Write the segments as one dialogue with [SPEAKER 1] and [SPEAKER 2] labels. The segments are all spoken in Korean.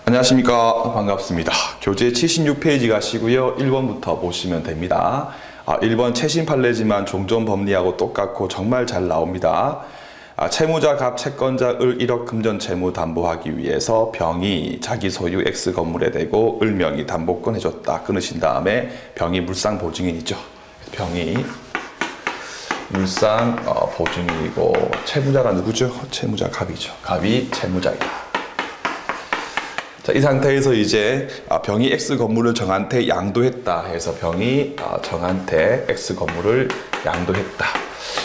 [SPEAKER 1] 안녕하십니까. 반갑습니다. 교재 76페이지 가시고요. 1번부터 보시면 됩니다. 1번 최신 판례지만 종전 법리하고 똑같고 정말 잘 나옵니다. 채무자 갑 채권자 을 1억 금전 채무 담보하기 위해서 병이 자기 소유 X 건물에 대고 을명이 담보권 해줬다. 끊으신 다음에 병이 물상 보증인이죠. 병이 물상 보증인이고 채무자가 누구죠? 채무자 갑이죠. 갑이 채무자이다. 자, 이 상태에서 이제 병이 X 건물을 정한테 양도했다 해서 병이 정한테 X 건물을 양도했다.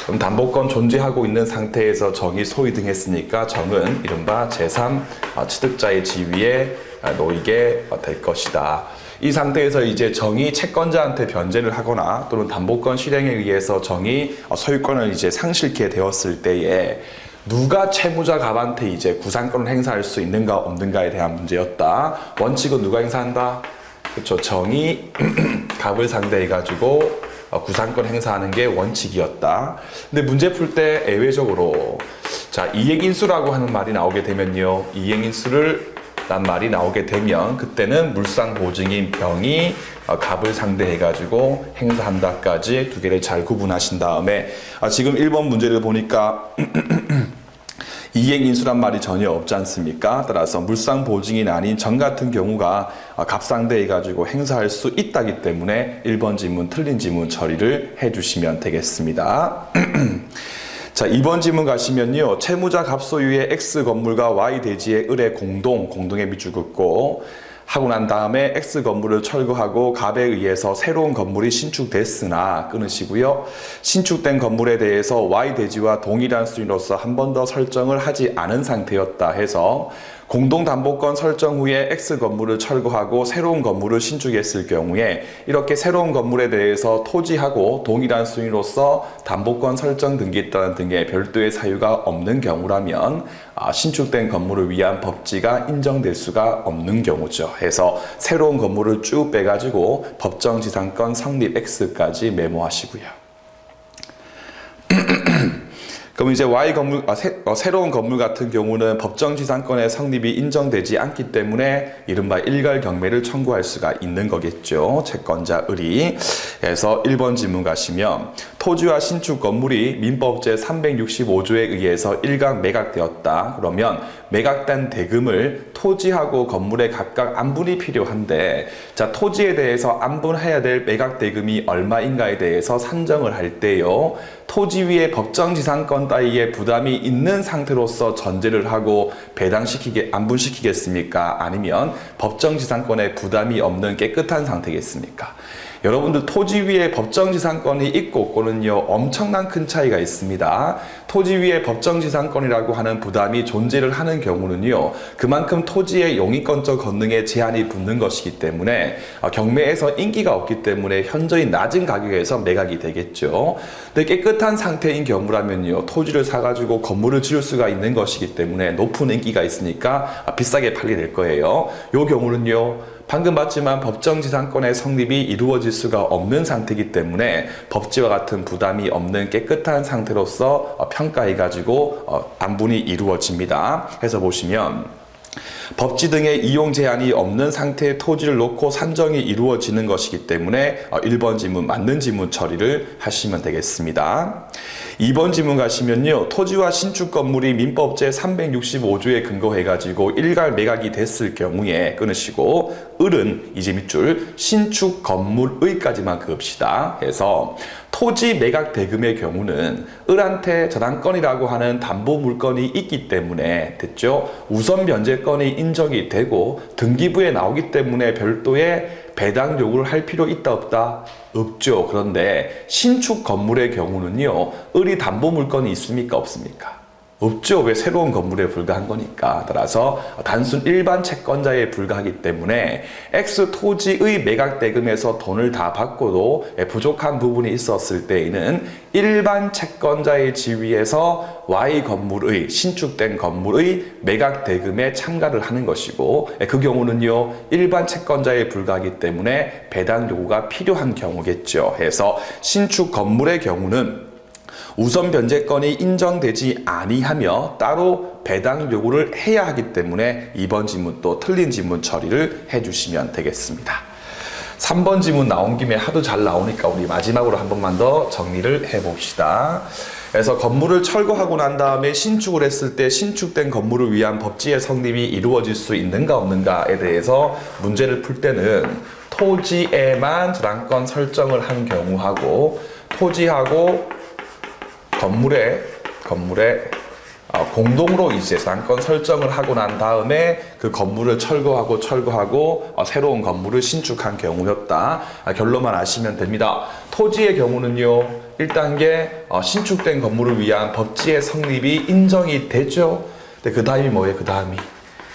[SPEAKER 1] 그럼 담보권 존재하고 있는 상태에서 정이 소위 등했으니까 정은 이른바 제3 취득자의 지위에 놓이게 될 것이다. 이 상태에서 이제 정이 채권자한테 변제를 하거나 또는 담보권 실행에 의해서 정이 소유권을 이제 상실케 되었을 때에 누가 채무자 갑한테 이제 구상권을 행사할 수 있는가 없는가에 대한 문제였다. 원칙은 누가 행사한다? 그렇죠. 정이 갑을 상대해가지고 구상권 행사하는 게 원칙이었다. 근데 문제 풀 때 예외적으로 자 이행인수라고 하는 말이 나오게 되면요. 이행인수를 란 말이 나오게 되면 그때는 물상 보증인 병이 갑을 상대해가지고 행사한다까지 두 개를 잘 구분하신 다음에 지금 1번 문제를 보니까 이행인수란 말이 전혀 없지 않습니까? 따라서 물상 보증인 아닌 정 같은 경우가 갑 상대해가지고 행사할 수 있다기 때문에 1번 지문 틀린 지문 처리를 해주시면 되겠습니다. 자, 2번 지문 가시면요. 채무자 갑 소유의 X 건물과 Y 대지의 을의 공동에 밑줄 긋고 하고 난 다음에 X 건물을 철거하고 갑에 의해서 새로운 건물이 신축됐으나 끊으시고요. 신축된 건물에 대해서 Y 대지와 동일한 수준으로서 한 번 더 설정을 하지 않은 상태였다 해서 공동담보권 설정 후에 X 건물을 철거하고 새로운 건물을 신축했을 경우에 이렇게 새로운 건물에 대해서 토지하고 동일한 수준으로서 담보권 설정 등기 따른 등의 별도의 사유가 없는 경우라면 신축된 건물을 위한 법지가 인정될 수가 없는 경우죠. 해서 새로운 건물을 쭉 빼가지고 법정지상권 성립 X까지 메모하시고요. 그럼 이제 Y 건물, 새로운 건물 같은 경우는 법정지상권의 성립이 인정되지 않기 때문에 이른바 일괄경매를 청구할 수가 있는 거겠죠. 채권자 을이. 그래서 1번 지문 가시면 토지와 신축 건물이 민법 제365조에 의해서 일각 매각되었다. 그러면 매각된 대금을 토지하고 건물에 각각 안분이 필요한데 자 토지에 대해서 안분해야 될 매각 대금이 얼마인가에 대해서 산정을 할 때요. 토지 위에 법정지상권 따위에 부담이 있는 상태로서 전제를 하고 안분시키겠습니까? 아니면 법정지상권에 부담이 없는 깨끗한 상태겠습니까? 여러분들 토지 위에 법정지상권이 있고 없고는요 엄청난 큰 차이가 있습니다. 토지 위에 법정지상권이라고 하는 부담이 존재를 하는 경우는요 그만큼 토지의 용익권적 권능에 제한이 붙는 것이기 때문에 경매에서 인기가 없기 때문에 현저히 낮은 가격에서 매각이 되겠죠. 근데 깨끗한 상태인 경우라면요 토지를 사가지고 건물을 지을 수가 있는 것이기 때문에 높은 인기가 있으니까 비싸게 팔게 될 거예요. 이 경우는요 방금 봤지만 법정지상권의 성립이 이루어질 수가 없는 상태이기 때문에 법지와 같은 부담이 없는 깨끗한 상태로서 평가해가지고 안분이 이루어집니다. 해서 보시면 법지 등의 이용 제한이 없는 상태의 토지를 놓고 산정이 이루어지는 것이기 때문에 1번 지문 맞는 지문 처리를 하시면 되겠습니다. 2번 지문 가시면요. 토지와 신축 건물이 민법 제365조에 근거해가지고 일괄 매각이 됐을 경우에 끊으시고 을은 이제 밑줄 신축 건물의까지만 그읍시다. 해서 토지 매각 대금의 경우는 을한테 저당권이라고 하는 담보 물건이 있기 때문에 됐죠. 우선 변제권이 인정이 되고 등기부에 나오기 때문에 별도의 배당 요구를 할 필요 있다 없다? 없죠. 그런데 신축 건물의 경우는요. 을이 담보 물건이 있습니까 없습니까? 없죠. 왜 새로운 건물에 불과한 거니까. 따라서 단순 일반 채권자에 불과하기 때문에 X 토지의 매각 대금에서 돈을 다 받고도 부족한 부분이 있었을 때에는 일반 채권자의 지위에서 Y 건물의 신축된 건물의 매각 대금에 참가를 하는 것이고 그 경우는요 일반 채권자에 불과하기 때문에 배당 요구가 필요한 경우겠죠. 해서 신축 건물의 경우는 우선 변제권이 인정되지 아니하며 따로 배당 요구를 해야 하기 때문에 2번 지문 또 틀린 지문 처리를 해주시면 되겠습니다. 3번 지문 나온 김에 하도 잘 나오니까 우리 마지막으로 한 번만 더 정리를 해봅시다. 그래서 건물을 철거하고 난 다음에 신축을 했을 때 신축된 건물을 위한 법지의 성립이 이루어질 수 있는가 없는가에 대해서 문제를 풀 때는 토지에만 저당권 설정을 한 경우하고 토지하고 건물에 공동으로 이제 저당권 설정을 하고 난 다음에 그 건물을 철거하고 새로운 건물을 신축한 경우였다. 결론만 아시면 됩니다. 토지의 경우는요, 1단계 신축된 건물을 위한 법지의 성립이 인정이 되죠. 근데 그 다음이 뭐예요? 그 다음이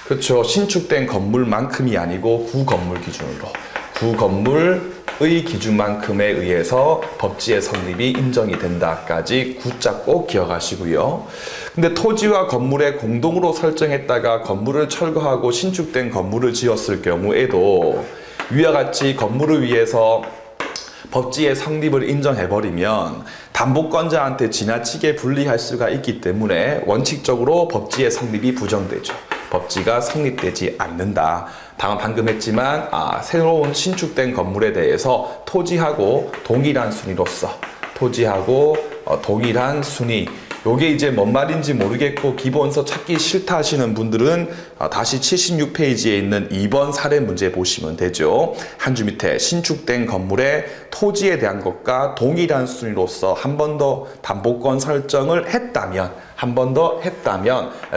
[SPEAKER 1] 그렇죠. 신축된 건물만큼이 아니고 구건물 기준으로 구건물의 기준만큼에 의해서 법지의 성립이 인정이 된다까지 구자 꼭 기억하시고요. 근데 토지와 건물에 공동으로 설정했다가 건물을 철거하고 신축된 건물을 지었을 경우에도 위와 같이 건물을 위해서 법지의 성립을 인정해버리면 담보권자한테 지나치게 불리할 수가 있기 때문에 원칙적으로 법지의 성립이 부정되죠. 법지가 성립되지 않는다. 방금 했지만 새로운 신축된 건물에 대해서 토지하고 동일한 순위로서 동일한 순위, 요게 이제 뭔 말인지 모르겠고 기본서 찾기 싫다 하시는 분들은 다시 76페이지에 있는 2번 사례 문제 보시면 되죠. 한 줄 밑에 신축된 건물의 토지에 대한 것과 동일한 순위로서 한 번 더 담보권 설정을 했다면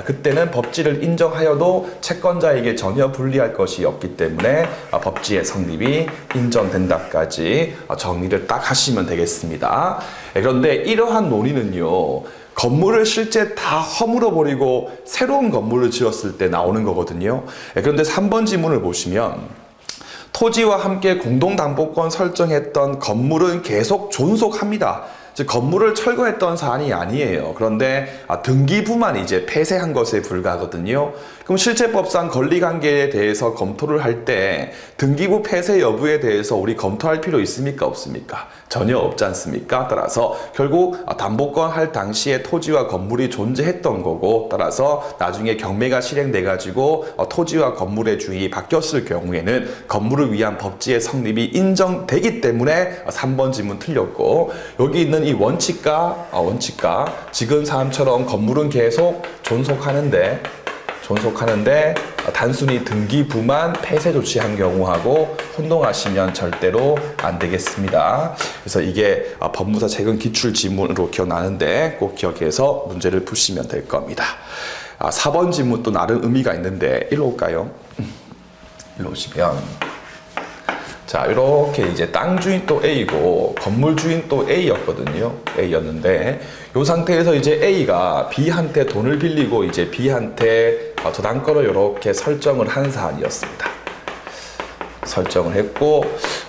[SPEAKER 1] 그때는 법지를 인정하여도 채권자에게 전혀 불리할 것이 없기 때문에 법지의 성립이 인정된다까지 정리를 딱 하시면 되겠습니다. 그런데 이러한 논의는요, 건물을 실제 다 허물어 버리고 새로운 건물을 지었을 때 나오는 거거든요. 그런데 3번 지문을 보시면 토지와 함께 공동담보권 설정했던 건물은 계속 존속합니다. 즉 건물을 철거했던 사안이 아니에요. 그런데 등기부만 이제 폐쇄한 것에 불과하거든요. 그럼 실체법상 권리관계에 대해서 검토를 할 때 등기부 폐쇄 여부에 대해서 우리 검토할 필요 있습니까? 없습니까? 전혀 없지 않습니까? 따라서 결국 담보권 할 당시에 토지와 건물이 존재했던 거고, 따라서 나중에 경매가 실행돼 가지고 토지와 건물의 주인이 바뀌었을 경우에는 건물을 위한 법지의 성립이 인정되기 때문에 3번 지문 틀렸고, 여기 있는 이 원칙과 지금 사안처럼 건물은 계속 존속하는데 단순히 등기부만 폐쇄 조치한 경우하고 혼동하시면 절대로 안 되겠습니다. 그래서 이게 법무사 최근 기출 지문으로 기억나는데 꼭 기억해서 문제를 푸시면 될 겁니다. 4번 지문 또 나름 의미가 있는데 일로 올까요? 일로 오시면 자, 이렇게 이제 땅 주인 또 A고 건물 주인 또 A였거든요. A였는데 이 상태에서 이제 A가 B한테 돈을 빌리고 이제 B한테 저당권을 이렇게 설정을 한 사안이었습니다. 설정을 했고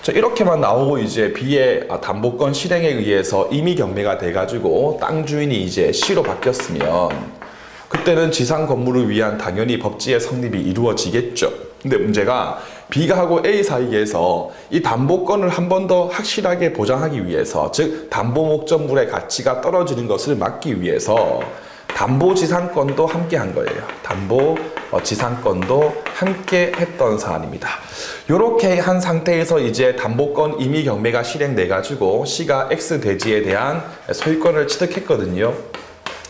[SPEAKER 1] 이렇게만 나오고 이제 B의 담보권 실행에 의해서 임의 경매가 돼가지고 땅 주인이 이제 C로 바뀌었으면 그때는 지상 건물을 위한 당연히 법지의 성립이 이루어지겠죠. 근데 문제가 B가 하고 A 사이에서 이 담보권을 한 번 더 확실하게 보장하기 위해서, 즉 담보 목적물의 가치가 떨어지는 것을 막기 위해서 담보지상권도 함께 한 거예요. 담보지상권도 함께 했던 사안입니다. 이렇게 한 상태에서 이제 담보권 임의 경매가 실행돼 가지고 C가 X 대지에 대한 소유권을 취득했거든요.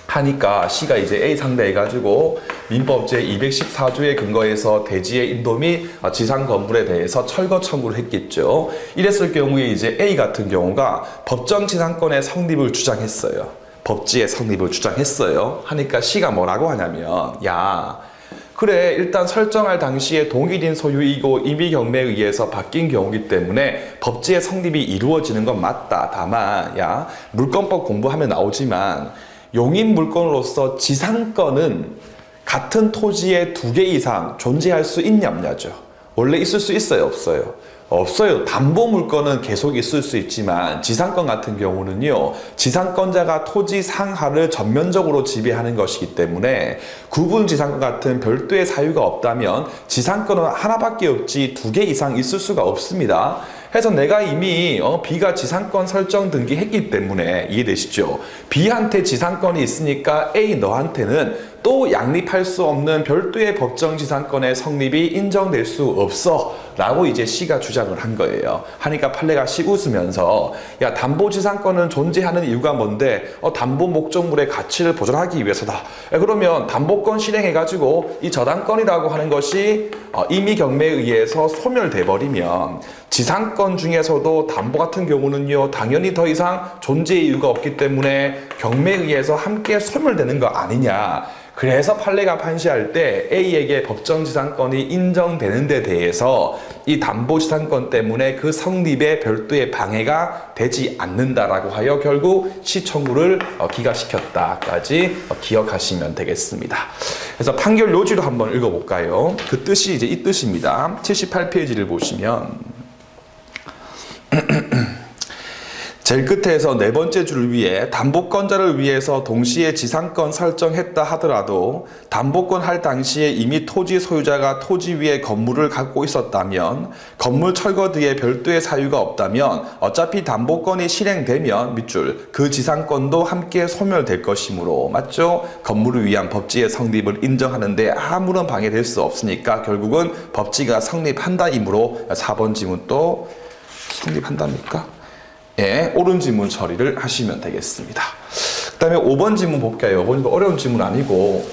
[SPEAKER 1] 하니까 C가 이제 A 상대해가지고 민법 제214조에 근거해서 대지의 인도 및 지상 건물에 대해서 철거 청구를 했겠죠. 이랬을 경우에 이제 A 같은 경우가 법정 지상권의 성립을 주장했어요. 법지의 성립을 주장했어요. 하니까 C가 뭐라고 하냐면, 야, 그래, 일단 설정할 당시에 동일인 소유이고 임의 경매에 의해서 바뀐 경우이기 때문에 법지의 성립이 이루어지는 건 맞다. 다만, 야, 물권법 공부하면 나오지만 용인 물건으로서 지상권은 같은 토지에 2개 이상 존재할 수 있냐 없냐죠. 원래 있을 수 있어요, 없어요? 없어요. 담보 물건은 계속 있을 수 있지만 지상권 같은 경우는요, 지상권자가 토지 상하를 전면적으로 지배하는 것이기 때문에 구분 지상권 같은 별도의 사유가 없다면 지상권은 하나밖에 없지 2개 이상 있을 수가 없습니다. 해서 내가 이미 B가 지상권 설정 등기했기 때문에 이해되시죠? B한테 지상권이 있으니까 A 너한테는 또 양립할 수 없는 별도의 법정 지상권의 성립이 인정될 수 없어 라고 이제 C가 주장을 한 거예요. 하니까 판례가 C 웃으면서 야, 담보 지상권은 존재하는 이유가 뭔데? 담보 목적물의 가치를 보존하기 위해서다. 그러면 담보권 실행해가지고 이 저당권이라고 하는 것이 임의 경매에 의해서 소멸돼 버리면 지상권 중에서도 담보 같은 경우는요, 당연히 더 이상 존재의 이유가 없기 때문에 경매에 의해서 함께 소멸되는 거 아니냐. 그래서 판례가 판시할 때 A에게 법정지상권이 인정되는 데 대해서 이 담보지상권 때문에 그 성립에 별도의 방해가 되지 않는다라고 하여 결국 시청구를 기각시켰다까지 기억하시면 되겠습니다. 그래서 판결 요지로 한번 읽어볼까요? 그 뜻이 이제 이 뜻입니다. 78페이지를 보시면 제일 끝에서 네 번째 줄을 위해 담보권자를 위해서 동시에 지상권 설정했다 하더라도 담보권 할 당시에 이미 토지 소유자가 토지 위에 건물을 갖고 있었다면 건물 철거 뒤에 별도의 사유가 없다면 어차피 담보권이 실행되면 밑줄 그 지상권도 함께 소멸될 것이므로 맞죠? 건물을 위한 법지의 성립을 인정하는데 아무런 방해될 수 없으니까 결국은 법지가 성립한다이므로 4번 지문 또 성립한답니까? 예, 옳은 지문 처리를 하시면 되겠습니다. 그 다음에 5번 지문 볼게요. 보니까 어려운 지문 아니고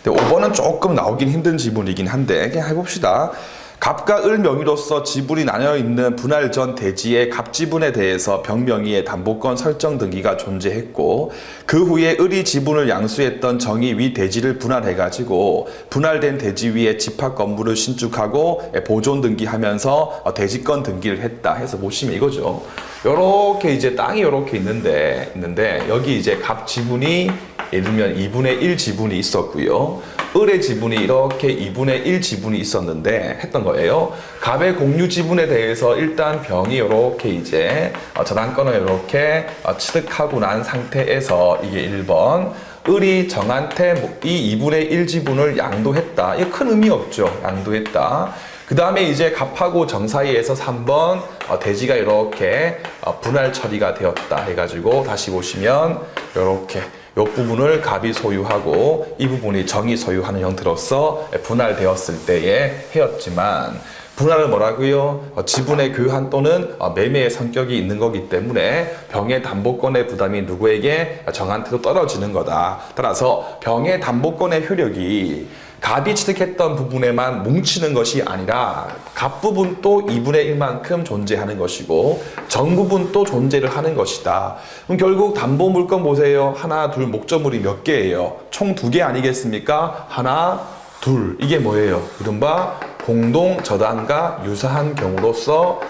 [SPEAKER 1] 5번은 조금 나오긴 힘든 지문이긴 한데 그냥 해봅시다. 갑과 을 명의로서 지분이 나뉘어 있는 분할 전 대지의 갑지분에 대해서 병명의의 담보권 설정 등기가 존재했고 그 후에 을이 지분을 양수했던 정의 위 대지를 분할해가지고 분할된 대지 위에 집합 건물을 신축하고 보존 등기하면서 대지권 등기를 했다 해서 보시면 이거죠. 요렇게 이제 땅이 요렇게 있는데 여기 이제 갑 지분이 예를 들면 2분의 1 지분이 있었고요. 을의 지분이 이렇게 2분의 1 지분이 있었는데 했던 거예요. 갑의 공유 지분에 대해서 일단 병이 이렇게 이제 저당권을 이렇게 취득하고 난 상태에서 이게 1번 을이 정한테 이 2분의 1 지분을 양도했다. 이거 큰 의미 없죠. 양도했다. 그 다음에 이제 갑하고 정 사이에서 3번 대지가 이렇게 분할 처리가 되었다 해가지고 다시 보시면 이렇게 이 부분을 갑이 소유하고 이 부분이 정이 소유하는 형태로서 분할되었을 때의 해였지만 분할은 뭐라고요? 지분의 교환 또는 매매의 성격이 있는 거기 때문에 병의 담보권의 부담이 누구에게 정한테도 떨어지는 거다. 따라서 병의 담보권의 효력이 갑이 취득했던 부분에만 뭉치는 것이 아니라 갑 부분도 2분의 1만큼 존재하는 것이고 정 부분도 존재를 하는 것이다. 그럼 결국 담보 물건 보세요. 하나, 둘, 목적물이 몇 개예요? 총 2개 아니겠습니까? 하나, 둘. 이게 뭐예요? 이른바 공동 저당과 유사한 경우로서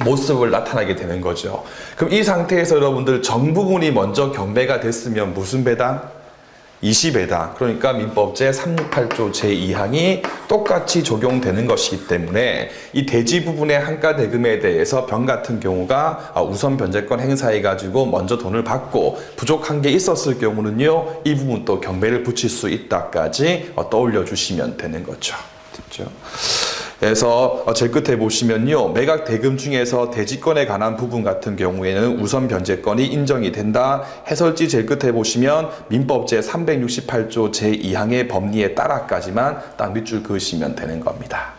[SPEAKER 1] 모습을 나타나게 되는 거죠. 그럼 이 상태에서 여러분들 정 부분이 먼저 경매가 됐으면 무슨 배당? 20배당. 그러니까 민법 제368조 제2항이 똑같이 적용되는 것이기 때문에 이 대지 부분의 한가 대금에 대해서 병 같은 경우가 우선 변제권 행사해가지고 먼저 돈을 받고 부족한 게 있었을 경우는요, 이 부분 또 경매를 붙일 수 있다까지 떠올려 주시면 되는 거죠. 됐죠? 그래서 제일 끝에 보시면요, 매각 대금 중에서 대지권에 관한 부분 같은 경우에는 우선 변제권이 인정이 된다. 해설지 제일 끝에 보시면 민법 제368조 제2항의 법리에 따라까지만 딱 밑줄 그으시면 되는 겁니다.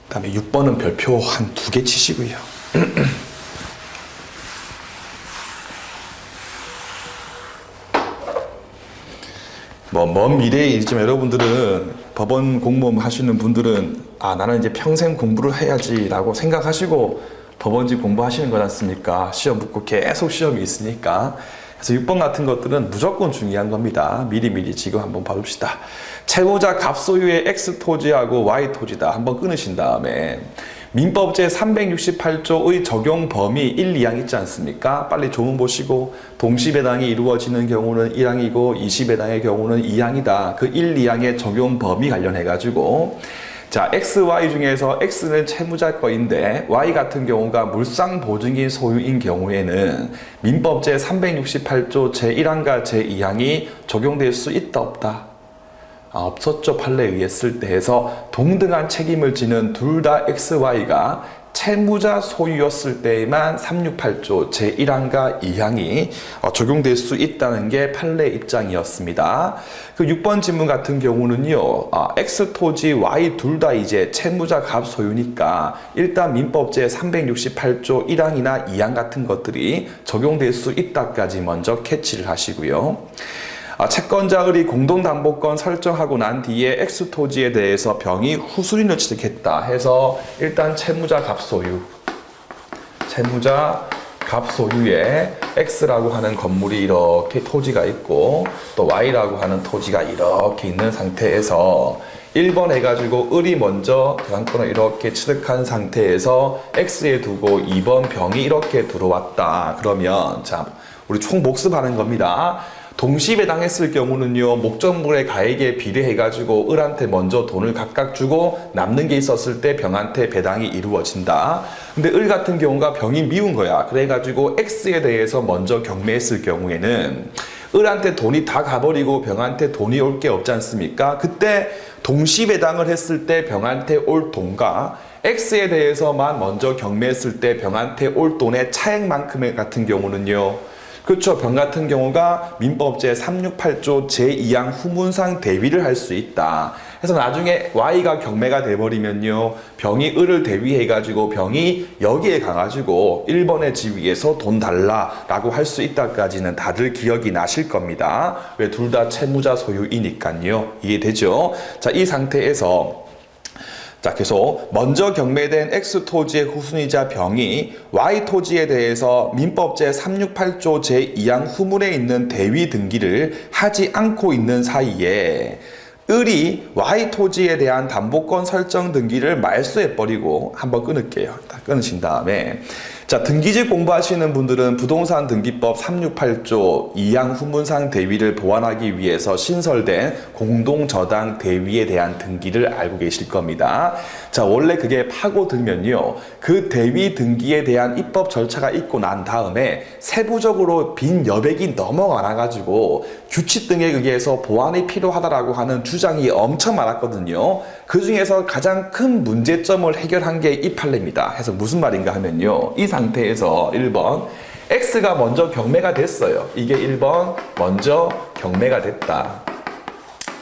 [SPEAKER 1] 그 다음에 6번은 별표 한 2개 치시고요. 먼 미래에 있지만 여러분들은 법원 공무원 하시는 분들은 나는 이제 평생 공부를 해야지 라고 생각하시고 법원직 공부하시는 것 않습니까? 시험 붙고 계속 시험이 있으니까. 그래서 6번 같은 것들은 무조건 중요한 겁니다. 미리미리 지금 한번 봐봅시다. 채무자 갑 소유의 X 토지하고 Y 토지다 한번 끊으신 다음에 민법 제368조의 적용 범위 1, 2항 있지 않습니까? 빨리 조문 보시고 동시배당이 이루어지는 경우는 1항이고 20배당의 경우는 2항이다. 그 1, 2항의 적용 범위 관련해가지고 자, X, Y 중에서 X는 채무자 거인데 Y 같은 경우가 물상보증인 소유인 경우에는 민법 제368조 제1항과 제2항이 적용될 수 있다 없다? 없었죠. 판례에 의했을 때 해서 동등한 책임을 지는 둘 다 X, Y가 채무자 소유였을 때에만 368조 제1항과 2항이 적용될 수 있다는 게 판례 입장이었습니다. 그 6번 질문 같은 경우는요, X 토지, Y 둘 다 이제 채무자 갑 소유니까 일단 민법 제368조 1항이나 2항 같은 것들이 적용될 수 있다까지 먼저 캐치를 하시고요. 채권자의 공동담보권 설정하고 난 뒤에 X토지에 대해서 병이 후수인을 취득했다 해서 일단 채무자 갑소유, 채무자 갑소유에 X라고 하는 건물이 이렇게 토지가 있고 또 Y라고 하는 토지가 이렇게 있는 상태에서 1번 해가지고 을이 먼저 재산권을 이렇게 취득한 상태에서 X에 두고 2번 병이 이렇게 들어왔다. 그러면 자, 우리 총 복습하는 겁니다. 동시배당했을 경우는요, 목적물의 가액에 비례해가지고 을한테 먼저 돈을 각각 주고 남는 게 있었을 때 병한테 배당이 이루어진다. 근데 을 같은 경우가 병이 미운 거야. 그래가지고 X에 대해서 먼저 경매했을 경우에는 을한테 돈이 다 가버리고 병한테 돈이 올 게 없지 않습니까? 그때 동시배당을 했을 때 병한테 올 돈과 X에 대해서만 먼저 경매했을 때 병한테 올 돈의 차액만큼 같은 경우는요, 그렇죠. 병 같은 경우가 민법 제368조 제2항 후문상 대위를 할 수 있다. 그래서 나중에 Y가 경매가 돼버리면요, 병이 을을 대위해가지고 병이 여기에 가가지고 1번의 지위에서 돈 달라라고 할 수 있다까지는 다들 기억이 나실 겁니다. 왜 둘 다 채무자 소유이니까요. 이해되죠? 자, 이 상태에서 자, 계속 먼저 경매된 X토지의 후순위자 병이 Y토지에 대해서 민법 제368조 제2항 후문에 있는 대위 등기를 하지 않고 있는 사이에 을이 Y토지에 대한 담보권 설정 등기를 말소해버리고 한번 끊을게요. 끊으신 다음에 자, 등기직 공부하시는 분들은 부동산 등기법 368조 2항 후문상 대위를 보완하기 위해서 신설된 공동저당 대위에 대한 등기를 알고 계실 겁니다. 자, 원래 그게 파고들면요, 그 대위 등기에 대한 입법 절차가 있고 난 다음에 세부적으로 빈 여백이 너무 많아가지고 규칙 등에 의해서 보완이 필요하다라고 하는 주장이 엄청 많았거든요. 그 중에서 가장 큰 문제점을 해결한 게 이 판례입니다. 그래서 무슨 말인가 하면요, 이 상태에서 1번 X가 먼저 경매가 됐어요. 이게 1번 먼저 경매가 됐다.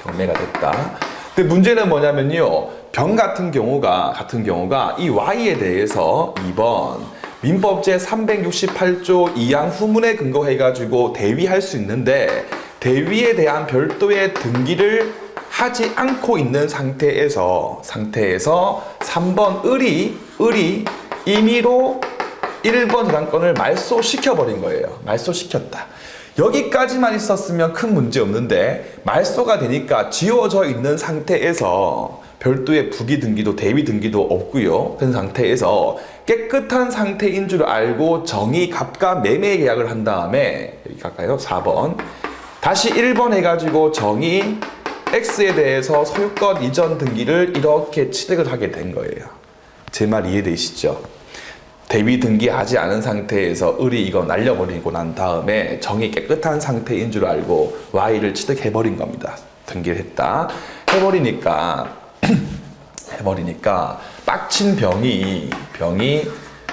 [SPEAKER 1] 경매가 됐다. 근데 문제는 뭐냐면요, 병 같은 경우가 이 Y에 대해서 2번 민법 제368조 2항 후문에 근거해가지고 대위할 수 있는데 대위에 대한 별도의 등기를 하지 않고 있는 상태에서 3번 을이 임의로 1번 저당권을 말소시켜버린 거예요. 말소시켰다. 여기까지만 있었으면 큰 문제 없는데 말소가 되니까 지워져 있는 상태에서 별도의 부기 등기도 대위 등기도 없고요. 그런 상태에서 깨끗한 상태인 줄 알고 정의 갑과 매매 계약을 한 다음에 여기 갈까요? 4번 다시 1번 해가지고 정의 X에 대해서 소유권 이전 등기를 이렇게 취득을 하게 된 거예요. 제 말 이해되시죠? 대위 등기하지 않은 상태에서 을이 이거 날려버리고 난 다음에 정이 깨끗한 상태인 줄 알고 Y를 취득해버린 겁니다. 등기를 했다. 해버리니까 빡친 병이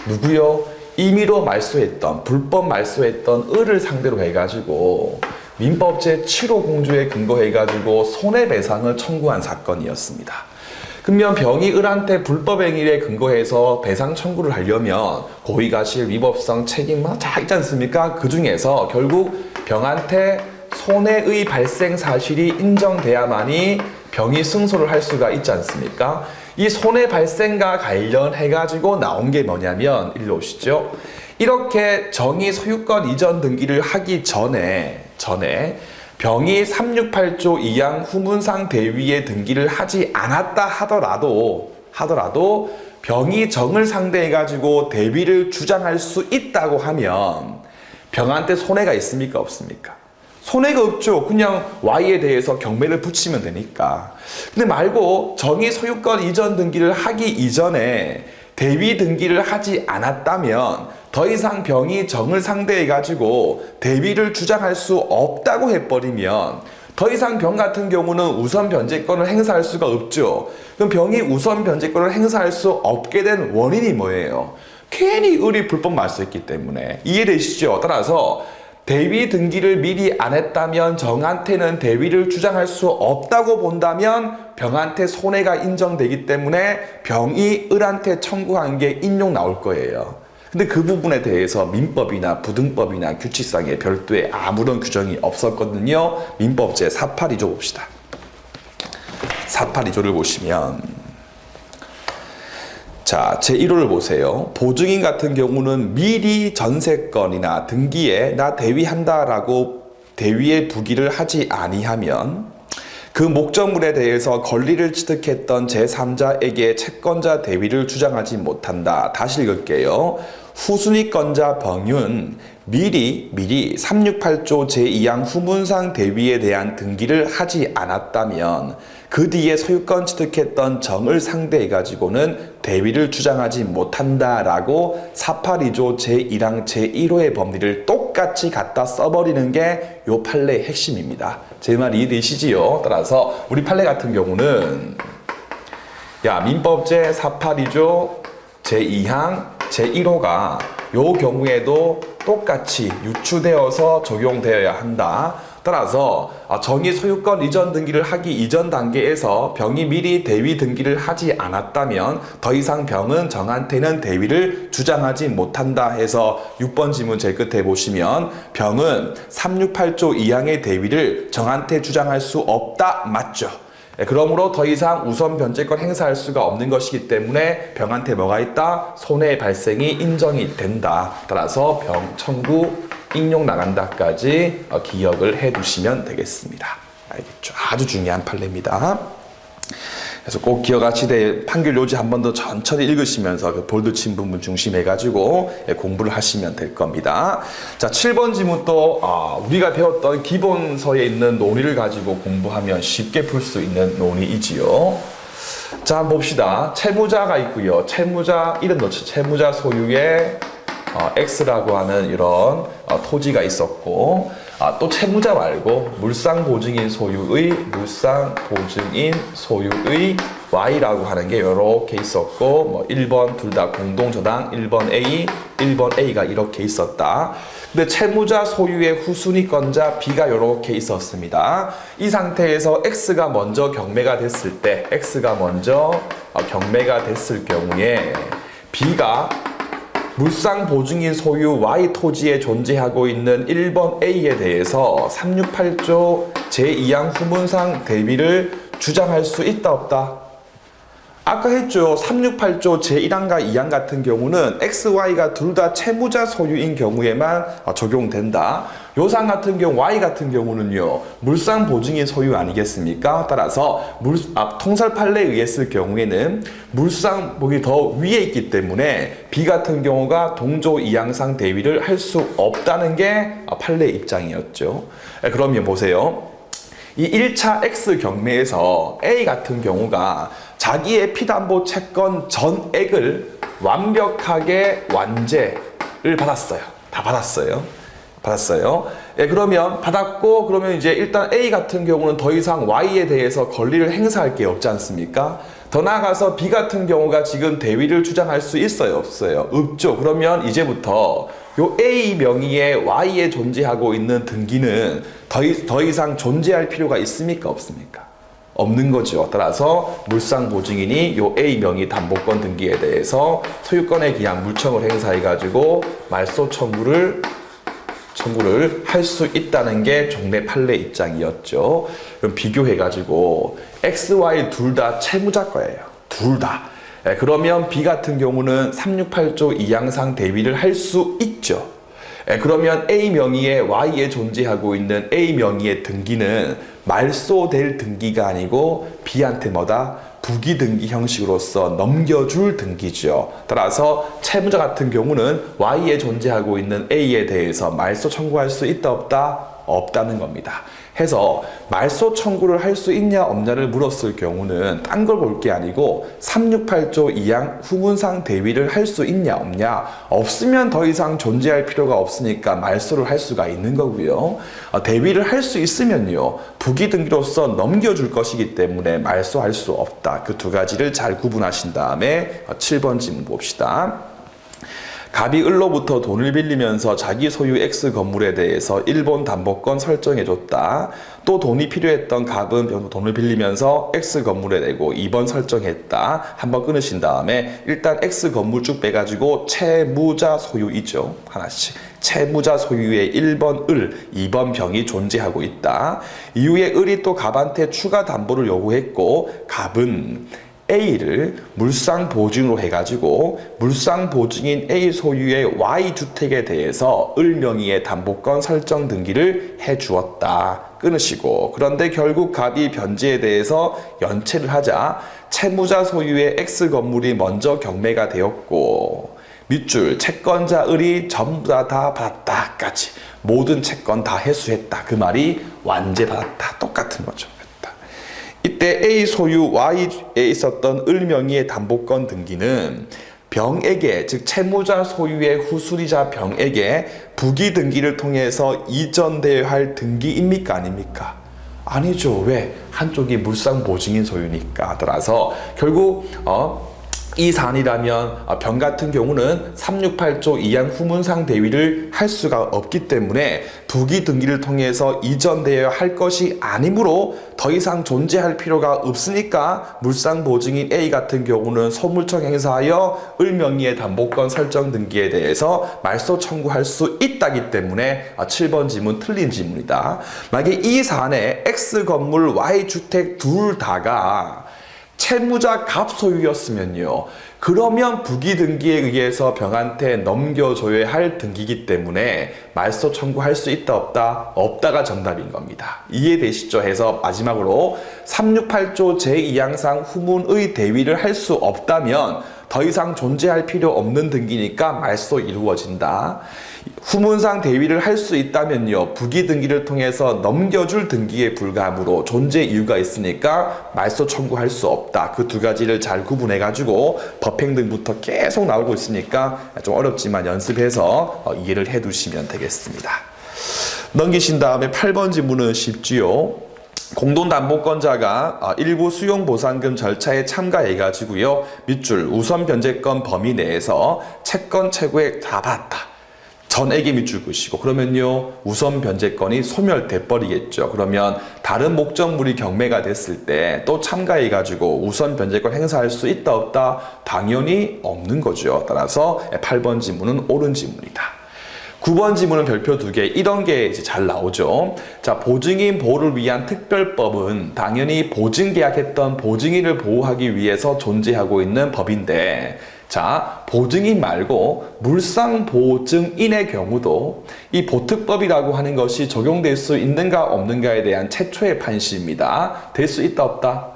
[SPEAKER 1] 누구요? 임의로 말소했던, 불법 말소했던 을을 상대로 해가지고 민법 제7호 공주에 근거해가지고 손해배상을 청구한 사건이었습니다. 그러면 병이 을한테 불법 행위에 근거해서 배상 청구를 하려면 고의가실, 위법성, 책임 다 있지 않습니까? 그 중에서 결국 병한테 손해의 발생 사실이 인정돼야만이 병이 승소를 할 수가 있지 않습니까? 이 손해 발생과 관련해가지고 나온 게 뭐냐면, 일로 오시죠. 이렇게 정의 소유권 이전 등기를 하기 전에 병이 368조 2항 후문상 대위에 등기를 하지 않았다 하더라도 병이 정을 상대해가지고 대위를 주장할 수 있다고 하면 병한테 손해가 있습니까? 없습니까? 손해가 없죠. 그냥 Y에 대해서 경매를 붙이면 되니까. 근데 말고 정의 소유권 이전 등기를 하기 이전에 대위 등기를 하지 않았다면 더 이상 병이 정을 상대해가지고 대위를 주장할 수 없다고 해버리면 더 이상 병 같은 경우는 우선 변제권을 행사할 수가 없죠. 그럼 병이 우선 변제권을 행사할 수 없게 된 원인이 뭐예요? 괜히 을이 불법 말소했기 때문에. 이해되시죠? 따라서 대위 등기를 미리 안 했다면 정한테는 대위를 주장할 수 없다고 본다면 병한테 손해가 인정되기 때문에 병이 을한테 청구한 게 인용 나올 거예요. 근데 그 부분에 대해서 민법이나 부등법이나 규칙상에 별도의 아무런 규정이 없었거든요. 민법 제482조 봅시다. 482조를 보시면 자, 제1호를 보세요. 보증인 같은 경우는 미리 전세건이나 등기에 나 대위한다라고 대위의 부기를 하지 아니하면 그 목적물에 대해서 권리를 취득했던 제3자에게 채권자 대위를 주장하지 못한다. 다시 읽을게요. 후순위권자 병은 미리 368조 제2항 후문상 대위에 대한 등기를 하지 않았다면 그 뒤에 소유권 취득했던 정을 상대해가지고는 대위를 주장하지 못한다라고 482조 제1항 제1호의 법리를 똑같이 갖다 써버리는 게 요 판례의 핵심입니다. 제 말 이해되시지요? 따라서 우리 판례 같은 경우는 민법 제482조 제2항 제1호가 요 경우에도 똑같이 유추되어서 적용되어야 한다. 따라서 정의 소유권 이전 등기를 하기 이전 단계에서 병이 미리 대위 등기를 하지 않았다면 더 이상 병은 정한테는 대위를 주장하지 못한다 해서 6번 지문 제일 끝에 보시면 병은 368조 2항의 대위를 정한테 주장할 수 없다. 맞죠? 그러므로 더 이상 우선 변제권 행사할 수가 없는 것이기 때문에 병한테 뭐가 있다? 손해 발생이 인정이 된다. 따라서 병 청구 인용 나간다까지 기억을 해 두시면 되겠습니다. 알겠죠? 아주 중요한 판례입니다. 그래서 꼭 기억하시되 판결 요지 한 번 더 천천히 읽으시면서 그 볼드 친 부분 중심해가지고 공부를 하시면 될 겁니다. 자, 7번 지문 또 우리가 배웠던 기본서에 있는 논리를 가지고 공부하면 쉽게 풀 수 있는 논리이지요. 자, 한번 봅시다. 채무자가 있고요. 채무자 이름 넣죠. 채무자 소유의 X라고 하는 이런 토지가 있었고 또 채무자 말고 물상보증인 소유의 Y라고 하는 게 이렇게 있었고 뭐 1번 둘 다 공동저당 1번 A, 1번 A가 이렇게 있었다. 근데 채무자 소유의 후순위권자 B가 이렇게 있었습니다. 이 상태에서 X가 먼저 경매가 됐을 때 경우에 B가 물상보증인 소유 Y 토지에 존재하고 있는 1번 A에 대해서 368조 제2항 후문상 대위를 주장할 수 있다 없다? 아까 했죠. 368조 제1항과 2항 같은 경우는 X, Y가 둘 다 채무자 소유인 경우에만 적용된다. 요상 같은 경우 Y 같은 경우는요. 물상보증인 소유 아니겠습니까? 따라서 통설 판례에 의했을 경우에는 물상복이 더 위에 있기 때문에 B 같은 경우가 동조 2항상 대위를 할 수 없다는 게 판례 입장이었죠. 그러면 보세요. 이 1차 X 경매에서 A 같은 경우가 자기의 피담보 채권 전액을 완벽하게 완제를 받았어요. 다 받았어요. 그러면 받았고 그러면 이제 일단 A 같은 경우는 더 이상 Y에 대해서 권리를 행사할 게 없지 않습니까? 더 나아가서 B 같은 경우가 지금 대위를 주장할 수 있어요? 없어요? 없죠. 그러면 이제부터 요 A 명의의 Y에 존재하고 있는 등기는 더 이상 존재할 필요가 있습니까? 없습니까? 없는 거죠. 따라서 물상보증인이 요 A 명의 담보권 등기에 대해서 소유권에 기한 물청을 행사해가지고 말소 청구를 할 수 있다는 게 종래 판례 입장이었죠. 그럼 비교해가지고 X, Y 둘 다 채무자 거예요. 둘 다. 그러면 B 같은 경우는 368조 2항상 대위를 할 수 있죠. 그러면 A 명의의 Y에 존재하고 있는 A 명의의 등기는 말소될 등기가 아니고 B한테 뭐다? 부기등기 형식으로서 넘겨줄 등기죠. 따라서 채무자 같은 경우는 Y에 존재하고 있는 A에 대해서 말소 청구할 수 있다 없다? 없다는 겁니다. 해서 말소 청구를 할 수 있냐 없냐를 물었을 경우는 딴 걸 볼 게 아니고 368조 2항 후문상 대위를 할 수 있냐 없냐, 없으면 더 이상 존재할 필요가 없으니까 말소를 할 수가 있는 거고요. 대위를 할 수 있으면요 부기등기로서 넘겨줄 것이기 때문에 말소할 수 없다. 그 두 가지를 잘 구분하신 다음에 7번 질문 봅시다. 갑이 을로부터 돈을 빌리면서 자기 소유 X 건물에 대해서 일본 담보권 설정해줬다. 또 돈이 필요했던 갑은 돈을 빌리면서 X 건물에 대고 2번 설정했다. 한번 끊으신 다음에 일단 X 건물 쭉 빼가지고 채무자 소유이죠. 하나씩. 채무자 소유의 1번 을, 2번 병이 존재하고 있다. 이후에 을이 또 갑한테 추가 담보를 요구했고 갑은 A를 물상보증으로 해가지고 물상보증인 A 소유의 Y주택에 대해서 을 명의의 담보권 설정 등기를 해주었다. 끊으시고, 그런데 결국 갑이 변제에 대해서 연체를 하자 채무자 소유의 X 건물이 먼저 경매가 되었고 밑줄 채권자 을이 전부 다 받았다까지 모든 채권 다 회수했다. 그 말이 완제받았다. 똑같은 거죠. 이때 A 소유 Y에 있었던 을 명의의 담보권 등기는 병에게, 즉 채무자 소유의 후수리자 병에게 부기 등기를 통해서 이전되어야 할 등기입니까 아닙니까? 아니죠. 왜? 한쪽이 물상보증인 소유니까. 따라서 결국 이 사안이라면 병 같은 경우는 368조 2항 후문상 대위를 할 수가 없기 때문에 부기 등기를 통해서 이전되어야 할 것이 아니므로 더 이상 존재할 필요가 없으니까 물상보증인 A 같은 경우는 소물청 행사하여 을 명의의 담보권 설정 등기에 대해서 말소 청구할 수 있다기 때문에 7번 지문 틀린 지문이다. 만약에 이 사안에 X 건물, Y 주택 둘 다가 채무자 갑 소유였으면요. 그러면 부기등기에 의해서 병한테 넘겨줘야 할 등기이기 때문에 말소 청구할 수 있다 없다? 없다가 정답인 겁니다. 이해되시죠? 해서 마지막으로 368조 제2항상 후문의 대위를 할 수 없다면 더 이상 존재할 필요 없는 등기니까 말소 이루어진다. 후문상 대위를 할 수 있다면요. 부기등기를 통해서 넘겨줄 등기에 불과하므로 존재 이유가 있으니까 말소 청구할 수 없다. 그 두 가지를 잘 구분해가지고 법행등부터 계속 나오고 있으니까 좀 어렵지만 연습해서 이해를 해두시면 되겠습니다. 넘기신 다음에 8번 지문은 쉽지요. 공동담보권자가 일부 수용보상금 절차에 참가해가지고요. 밑줄 우선 변제권 범위 내에서 채권 최고액 다 받았다. 전액의 밑줄 그시고 그러면요 우선 변제권이 소멸돼 버리겠죠. 그러면 다른 목적물이 경매가 됐을 때 또 참가해가지고 우선 변제권 행사할 수 있다 없다? 당연히 없는 거죠. 따라서 8번 지문은 옳은 지문이다. 9번 지문은 별표 2개, 이런 게 이제 잘 나오죠. 자, 보증인 보호를 위한 특별법은 당연히 보증계약했던 보증인을 보호하기 위해서 존재하고 있는 법인데, 자, 보증인 말고 물상보증인의 경우도 이 보특법이라고 하는 것이 적용될 수 있는가 없는가에 대한 최초의 판시입니다. 될 수 있다 없다?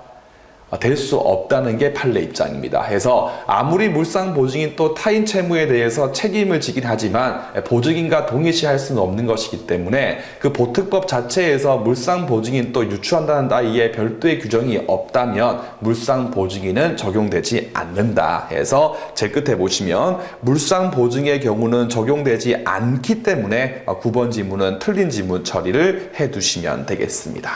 [SPEAKER 1] 될 수 없다는 게 판례 입장입니다. 해서 아무리 물상보증인 또 타인 채무에 대해서 책임을 지긴 하지만 보증인과 동일시할 수는 없는 것이기 때문에 그 보특법 자체에서 물상보증인 또 유추한다는 따위에 별도의 규정이 없다면 물상보증인은 적용되지 않는다. 해서 제 끝에 보시면 물상보증의 경우는 적용되지 않기 때문에 9번 지문은 틀린 지문 처리를 해두시면 되겠습니다.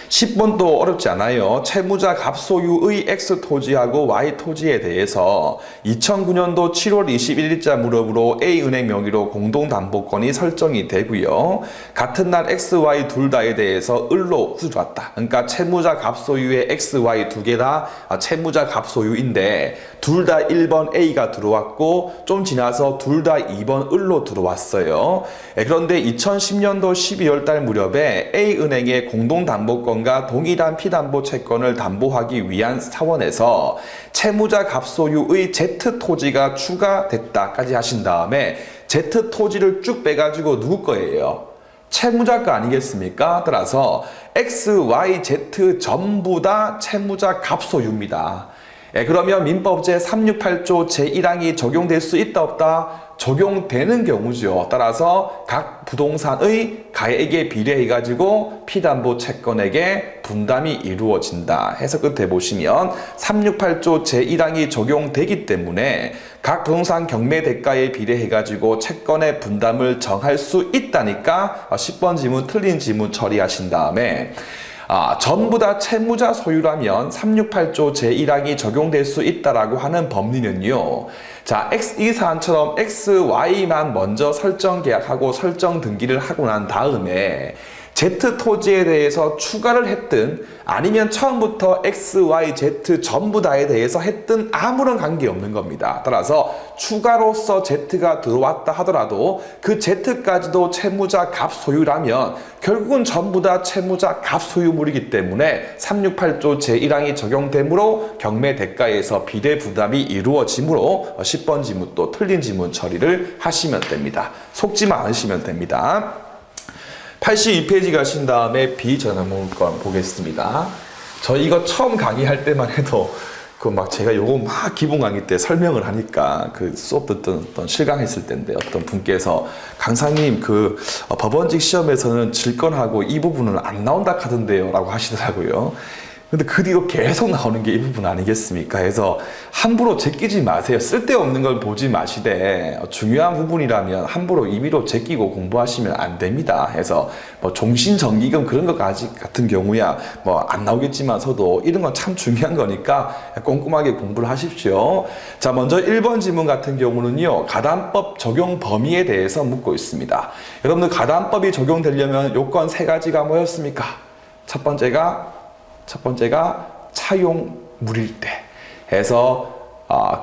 [SPEAKER 1] 10번도 어렵지 않아요. 채무자 갑소유의 X 토지하고 Y 토지에 대해서 2009년도 7월 21일자 무렵으로 A은행 명의로 공동담보권이 설정이 되고요. 같은 날 X, Y 둘 다에 대해서 을로 후주왔다. 그러니까 채무자 갑소유의 X, Y 두 개 다 채무자 갑소유인데 둘 다 1번 A가 들어왔고 좀 지나서 둘 다 2번 을로 들어왔어요. 그런데 2010년도 12월 달 무렵에 A은행의 공동담보권 과 동일한 피담보 채권을 담보하기 위한 차원에서 채무자 갑소유의 Z 토지가 추가됐다까지 하신 다음에 Z 토지를 쭉 빼가지고 누구 거예요? 채무자가 아니겠습니까? 따라서 X, Y, Z 전부 다 채무자 갑소유입니다. 그러면 민법 제368조 제1항이 적용될 수 있다 없다? 적용되는 경우죠. 따라서 각 부동산의 가액에 비례해가지고 피담보 채권에게 분담이 이루어진다 해서 끝에 보시면 368조 제1항이 적용되기 때문에 각 부동산 경매 대가에 비례해가지고 채권의 분담을 정할 수 있다니까 10번 지문 틀린 지문 처리하신 다음에 전부 다 채무자 소유라면 368조 제1항이 적용될 수 있다라고 하는 법리는요. 자, 이 사안처럼 X, Y만 먼저 설정 계약하고 설정 등기를 하고 난 다음에 Z 토지에 대해서 추가를 했든 아니면 처음부터 X, Y, Z 전부 다에 대해서 했든 아무런 관계없는 겁니다. 따라서 추가로서 Z가 들어왔다 하더라도 그 Z까지도 채무자 갑소유라면 결국은 전부 다 채무자 갑소유물이기 때문에 368조 제1항이 적용되므로 경매 대가에서 비례 부담이 이루어지므로 10번 지문 또 틀린 지문 처리를 하시면 됩니다. 속지만 않으시면 됩니다. 82페이지 가신 다음에 비전화문건 보겠습니다. 저 이거 처음 강의할 때만 해도 제가 요거 막 기본 강의 때 설명을 하니까 수업 듣던 어떤 실강했을 때인데 어떤 분께서 강사님 법원직 시험에서는 질건하고 이 부분은 안 나온다 하던데요 라고 하시더라고요. 근데 그 뒤로 계속 나오는 게 이 부분 아니겠습니까? 그래서 함부로 제끼지 마세요. 쓸데없는 걸 보지 마시되 중요한 부분이라면 함부로 임의로 제끼고 공부하시면 안 됩니다. 해서 종신정기금 그런 것 같은 경우야 안 나오겠지만서도 이런 건 참 중요한 거니까 꼼꼼하게 공부를 하십시오. 자, 먼저 1번 지문 같은 경우는요. 가담법 적용 범위에 대해서 묻고 있습니다. 여러분들 가담법이 적용되려면 요건 3가지가 뭐였습니까? 첫 번째가 차용물일 때 해서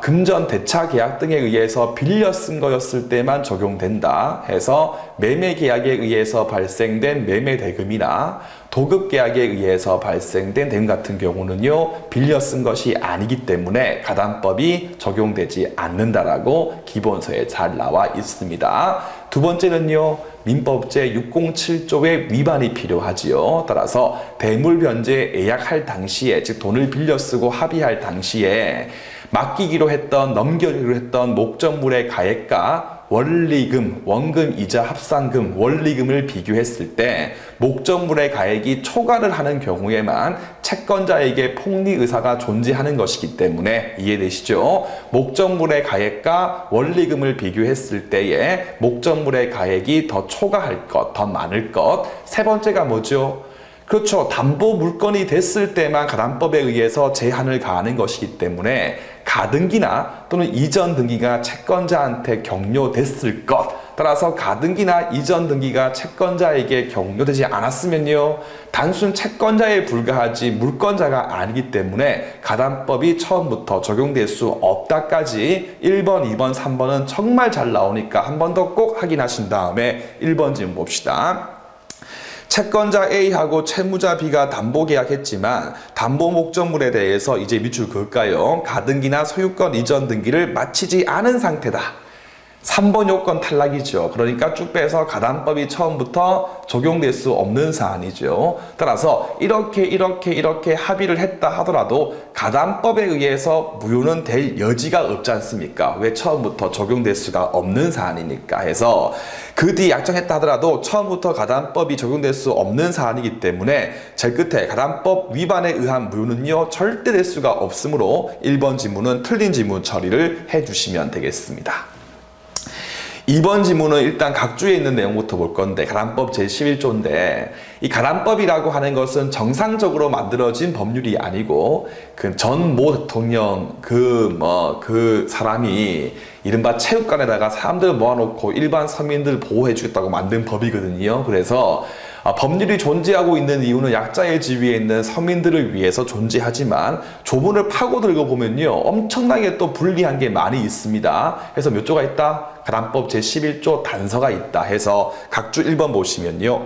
[SPEAKER 1] 금전 대차 계약 등에 의해서 빌려 쓴 거였을 때만 적용된다 해서 매매 계약에 의해서 발생된 매매 대금이나 도급 계약에 의해서 발생된 대금 같은 경우는요 빌려 쓴 것이 아니기 때문에 가담법이 적용되지 않는다라고 기본서에 잘 나와 있습니다. 두 번째는요 민법 제607조의 위반이 필요하지요. 따라서 대물 변제 예약할 당시에 즉 돈을 빌려 쓰고 합의할 당시에 맡기기로 했던 넘겨주기로 했던 목적물의 가액과 원리금, 원금, 이자, 합산금, 원리금을 비교했을 때 목적물의 가액이 초과를 하는 경우에만 채권자에게 폭리 의사가 존재하는 것이기 때문에 이해되시죠? 목적물의 가액과 원리금을 비교했을 때에 목적물의 가액이 더 초과할 것, 더 많을 것. 세 번째가 뭐죠? 그렇죠. 담보 물건이 됐을 때만 가담법에 의해서 제한을 가하는 것이기 때문에 가등기나 또는 이전 등기가 채권자한테 격려됐을 것. 따라서 가등기나 이전 등기가 채권자에게 격려되지 않았으면요. 단순 채권자에 불과하지 물권자가 아니기 때문에 가담법이 처음부터 적용될 수 없다까지 1번, 2번, 3번은 정말 잘 나오니까 한 번 더 꼭 확인하신 다음에 1번 질문 봅시다. 채권자 A하고 채무자 B가 담보 계약했지만 담보 목적물에 대해서 이제 밑줄 그을까요? 가등기나 소유권 이전 등기를 마치지 않은 상태다. 3번 요건 탈락이죠. 그러니까 쭉 빼서 가담법이 처음부터 적용될 수 없는 사안이죠. 따라서 이렇게 합의를 했다 하더라도 가담법에 의해서 무효는 될 여지가 없지 않습니까? 왜 처음부터 적용될 수가 없는 사안이니까 해서 그 뒤 약정했다 하더라도 처음부터 가담법이 적용될 수 없는 사안이기 때문에 제일 끝에 가담법 위반에 의한 무효는요 절대 될 수가 없으므로 1번 지문은 틀린 지문 처리를 해주시면 되겠습니다. 2번 지문은 일단 각주에 있는 내용부터 볼 건데 가담법 제11조인데 이 가담법이라고 하는 것은 정상적으로 만들어진 법률이 아니고 그 전 모 대통령 그 사람이 이른바 체육관에다가 사람들 모아놓고 일반 서민들 보호해 주겠다고 만든 법이거든요. 그래서 법률이 존재하고 있는 이유는 약자의 지위에 있는 서민들을 위해서 존재하지만 조문을 파고들고 보면요 엄청나게 또 불리한 게 많이 있습니다. 그래서 몇 조가 있다? 가담법 제11조 단서가 있다 해서 각주 1번 보시면요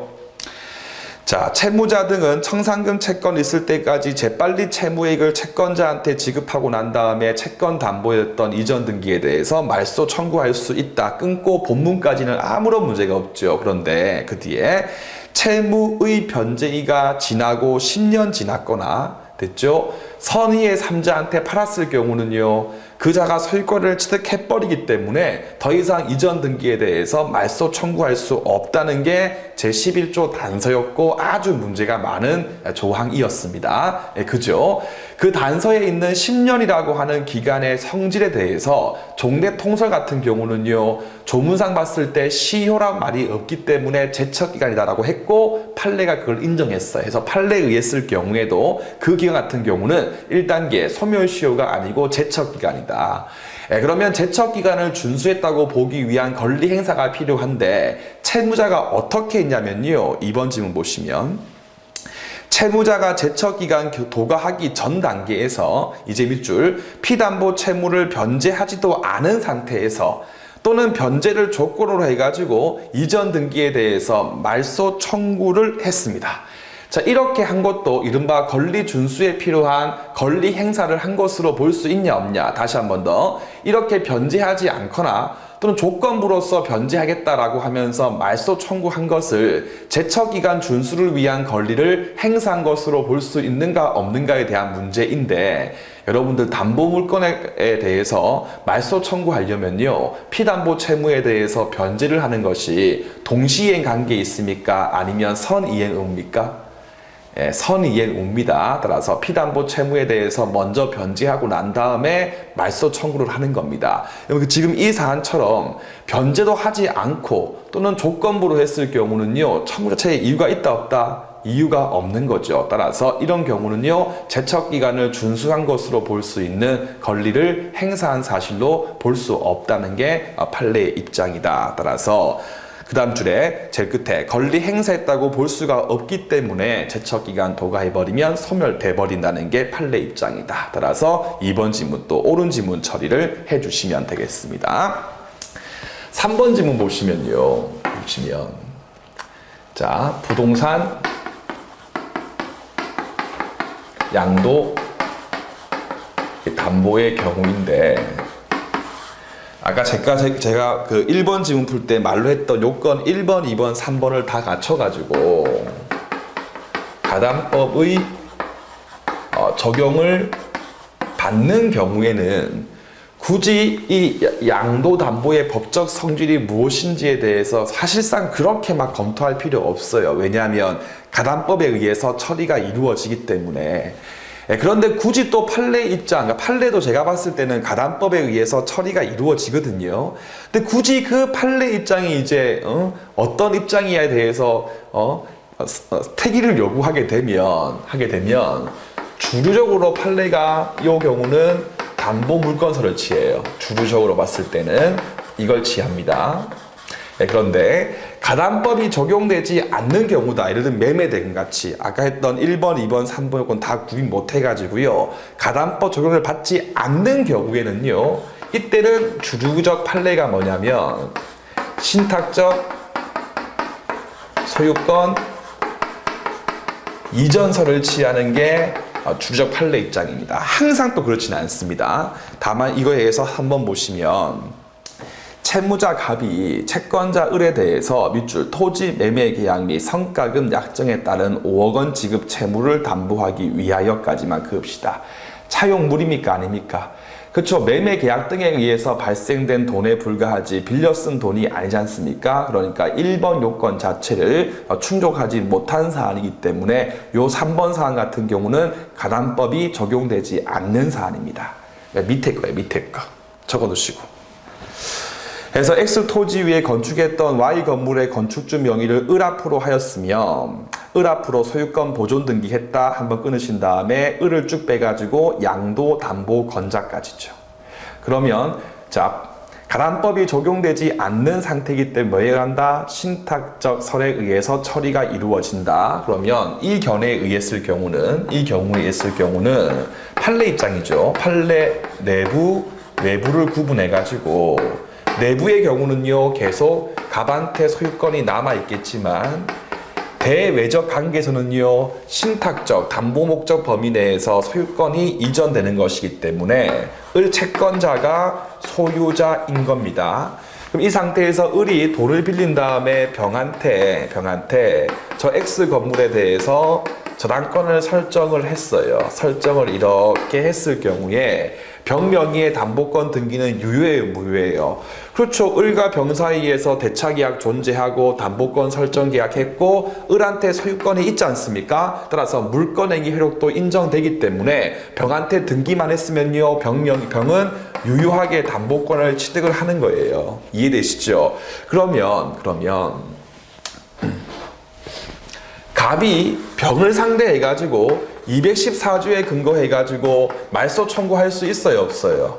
[SPEAKER 1] 자, 채무자 등은 청산금 채권 있을 때까지 재빨리 채무액을 채권자한테 지급하고 난 다음에 채권 담보였던 이전 등기에 대해서 말소 청구할 수 있다. 끊고 본문까지는 아무런 문제가 없죠. 그런데 그 뒤에 채무의 변제기가 지나고 10년 지났거나 됐죠? 선의의 삼자한테 팔았을 경우는요, 그 자가 소유권을 취득해버리기 때문에 더 이상 이전 등기에 대해서 말소 청구할 수 없다는 게 제11조 단서였고 아주 문제가 많은 조항이었습니다. 그죠? 그 단서에 있는 10년이라고 하는 기간의 성질에 대해서 종례통설 같은 경우는요, 조문상 봤을 때 시효란 말이 없기 때문에 제척기간이다라고 했고 판례가 그걸 인정했어요. 그래서 판례에 의했을 경우에도 그 기간 같은 경우는 1단계 소멸시효가 아니고 제척기간이다. 그러면 제척기간을 준수했다고 보기 위한 권리 행사가 필요한데 채무자가 어떻게 했냐면요, 2번 질문 보시면 채무자가 제척기간 도과하기 전 단계에서 이제 밑줄 피담보 채무를 변제하지도 않은 상태에서 또는 변제를 조건으로 해가지고 이전 등기에 대해서 말소 청구를 했습니다. 자, 이렇게 한 것도 이른바 권리 준수에 필요한 권리 행사를 한 것으로 볼 수 있냐 없냐. 다시 한 번 더, 이렇게 변제하지 않거나 또는 조건부로서 변제하겠다라고 하면서 말소 청구한 것을 제척기간 준수를 위한 권리를 행사한 것으로 볼 수 있는가 없는가에 대한 문제인데, 여러분들 담보물건에 대해서 말소 청구하려면요, 피담보 채무에 대해서 변제를 하는 것이 동시이행 관계에 있습니까? 아니면 선이행입니까? 선이행입니다. 따라서 피담보 채무에 대해서 먼저 변제하고 난 다음에 말소 청구를 하는 겁니다. 지금 이 사안처럼 변제도 하지 않고 또는 조건부로 했을 경우는요, 청구 자체에 이유가 있다 없다? 이유가 없는 거죠. 따라서 이런 경우는요, 제척기간을 준수한 것으로 볼 수 있는 권리를 행사한 사실로 볼 수 없다는 게 판례의 입장이다. 따라서 그 다음 줄에 제일 끝에 권리 행사했다고 볼 수가 없기 때문에 제척기간 도과해버리면 소멸돼버린다는 게 판례 입장이다. 따라서 2번 지문 또 옳은 지문 처리를 해주시면 되겠습니다. 3번 지문 보시면요, 자, 부동산 양도 담보의 경우인데, 아까 제가 그 1번 지문 풀 때 말로 했던 요건 1번, 2번, 3번을 다 갖춰가지고 가담법의 적용을 받는 경우에는 굳이 이 양도담보의 법적 성질이 무엇인지에 대해서 사실상 그렇게 막 검토할 필요 없어요. 왜냐하면 가담법에 의해서 처리가 이루어지기 때문에. 그런데 굳이 또 판례 입장, 그러니까 판례도 제가 봤을 때는 가담법에 의해서 처리가 이루어지거든요. 근데 굳이 그 판례 입장이 이제 어떤 입장이냐에 대해서 태기를 요구하게 되면 주류적으로 판례가 이 경우는 담보 물건서를 취해요. 주류적으로 봤을 때는 이걸 취합니다. 그런데 가담법이 적용되지 않는 경우다. 예를 들면 매매대금 같이 아까 했던 1번, 2번, 3번 요건 다 구입 못 해가지고요, 가담법 적용을 받지 않는 경우에는요, 이때는 주류적 판례가 뭐냐면 신탁적 소유권 이전서를 취하는 게 주류적 판례 입장입니다. 항상 또 그렇지는 않습니다. 다만 이거에 의해서 한번 보시면 채무자 갑이 채권자 을에 대해서 밑줄 토지 매매 계약 및 성과금 약정에 따른 5억 원 지급 채무를 담보하기 위하여까지만 그읍시다. 차용물입니까 아닙니까? 그렇죠. 매매 계약 등에 의해서 발생된 돈에 불과하지 빌려 쓴 돈이 아니지 않습니까? 그러니까 1번 요건 자체를 충족하지 못한 사안이기 때문에 요 3번 사안 같은 경우는 가담법이 적용되지 않는 사안입니다. 밑에 거예요. 밑에 거. 적어두시고. 그래서 X 토지 위에 건축했던 Y 건물의 건축주 명의를 을 앞으로 하였으며 을 앞으로 소유권 보존 등기했다 한번 끊으신 다음에 을을 쭉 빼가지고 양도 담보 건자까지죠. 그러면 자, 가담법이 적용되지 않는 상태이기 때문에 뭐에 한다? 신탁적 설에 의해서 처리가 이루어진다. 그러면 이 견해에 의했을 경우는 판례 입장이죠. 판례 내부 외부를 구분해 가지고 내부의 경우는요, 계속 갑한테 소유권이 남아 있겠지만 대외적 관계에서는요, 신탁적 담보 목적 범위 내에서 소유권이 이전되는 것이기 때문에 을 채권자가 소유자인 겁니다. 그럼 이 상태에서 을이 돈을 빌린 다음에 병한테 저 X 건물에 대해서 저당권을 설정을 했어요. 설정을 이렇게 했을 경우에 병 명의의 담보권 등기는 유효해요, 무효해요? 그렇죠. 을과 병 사이에서 대차계약 존재하고 담보권 설정 계약했고 을한테 소유권이 있지 않습니까? 따라서 물권행위 효력도 인정되기 때문에 병한테 등기만 했으면요, 병은 유효하게 담보권을 취득을 하는 거예요. 이해되시죠? 그러면 갑이 병을 상대해가지고 214조에 근거해가지고 말소 청구할 수 있어요, 없어요?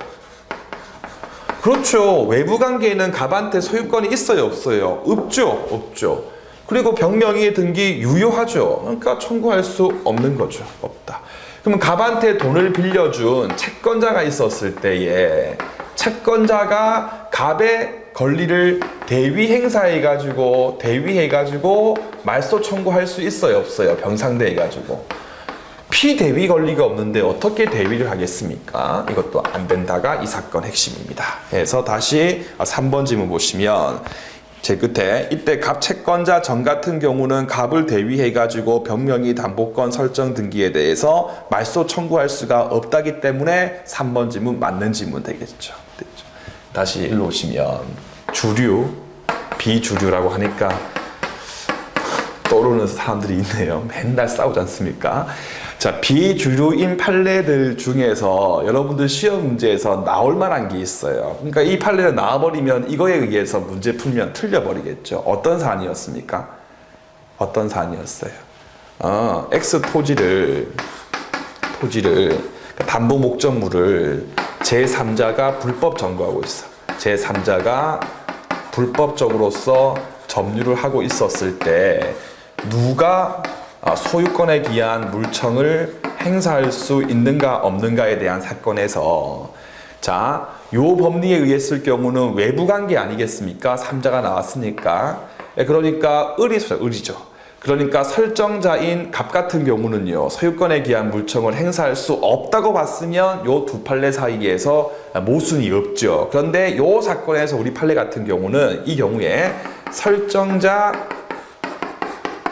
[SPEAKER 1] 그렇죠. 외부 관계에는 갑한테 소유권이 있어요, 없어요? 없죠. 그리고 병명의 등기 유효하죠. 그러니까 청구할 수 없는 거죠. 없다. 그러면 갑한테 돈을 빌려준 채권자가 있었을 때에 채권자가 갑의 권리를 대위해가지고 말소 청구할 수 있어요, 없어요? 병 상대해가지고. 피대위 권리가 없는데 어떻게 대위를 하겠습니까? 이것도 안 된다가 이 사건 핵심입니다. 그래서 다시 3번 질문 보시면 제 끝에 이때 갑 채권자 전 같은 경우는 갑을 대위해가지고 병명의 담보권 설정 등기에 대해서 말소 청구할 수가 없다기 때문에 3번 질문 맞는 질문 되겠죠. 다시 일로 오시면 주류, 비주류라고 하니까 떠오르는 사람들이 있네요. 맨날 싸우지 않습니까? 자, 비주류인 판례들 중에서 여러분들 시험 문제에서 나올 만한 게 있어요. 그러니까 이 판례가 나와버리면 이거에 의해서 문제 풀면 틀려버리겠죠. 어떤 사안이었습니까? 어떤 사안이었어요? X 토지를 담보 목적물을 제3자가 불법 점거하고 있어. 제3자가 불법적으로서 점유를 하고 있었을 때 누가 소유권에 기한 물청을 행사할 수 있는가 없는가에 대한 사건에서 자, 요 법리에 의했을 경우는 외부 관계 아니겠습니까? 3자가 나왔으니까. 그러니까 을이죠. 그러니까 설정자인 갑 같은 경우는요, 소유권에 기한 물청을 행사할 수 없다고 봤으면 요 두 판례 사이에서 모순이 없죠. 그런데 요 사건에서 우리 판례 같은 경우는 이 경우에 설정자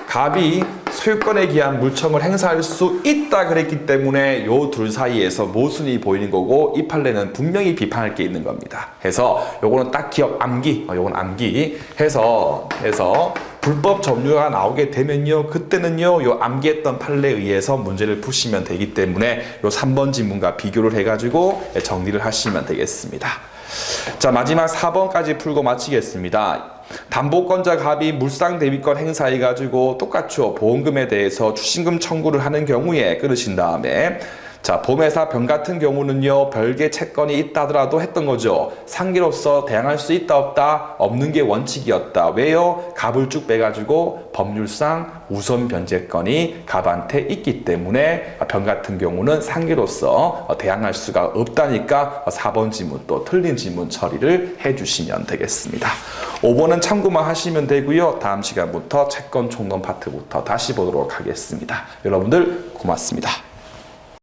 [SPEAKER 1] 갑이 소유권에 기한 물청을 행사할 수 있다 그랬기 때문에 요 둘 사이에서 모순이 보이는 거고 이 판례는 분명히 비판할 게 있는 겁니다. 해서 요거는 딱 기억 암기, 요건 암기 해서 불법 점유가 나오게 되면요, 그때는요 요 암기했던 판례에 의해서 문제를 푸시면 되기 때문에 요 3번 지문과 비교를 해가지고 정리를 하시면 되겠습니다. 자, 마지막 4번까지 풀고 마치겠습니다. 담보권자 갑이 물상 대위권 행사해가지고 똑같죠. 보험금에 대해서 추징금 청구를 하는 경우에 끊으신 다음에 자, 보험회사 병 같은 경우는요, 별개 채권이 있다 하더라도 했던 거죠. 상기로서 대항할 수 있다 없다? 없는 게 원칙이었다. 왜요? 갑을 쭉 빼가지고 법률상 우선 변제권이 갑한테 있기 때문에 병 같은 경우는 상기로서 대항할 수가 없다니까 4번 지문 또 틀린 지문 처리를 해주시면 되겠습니다. 5번은 참고만 하시면 되고요. 다음 시간부터 채권 총론 파트부터 다시 보도록 하겠습니다. 여러분들 고맙습니다.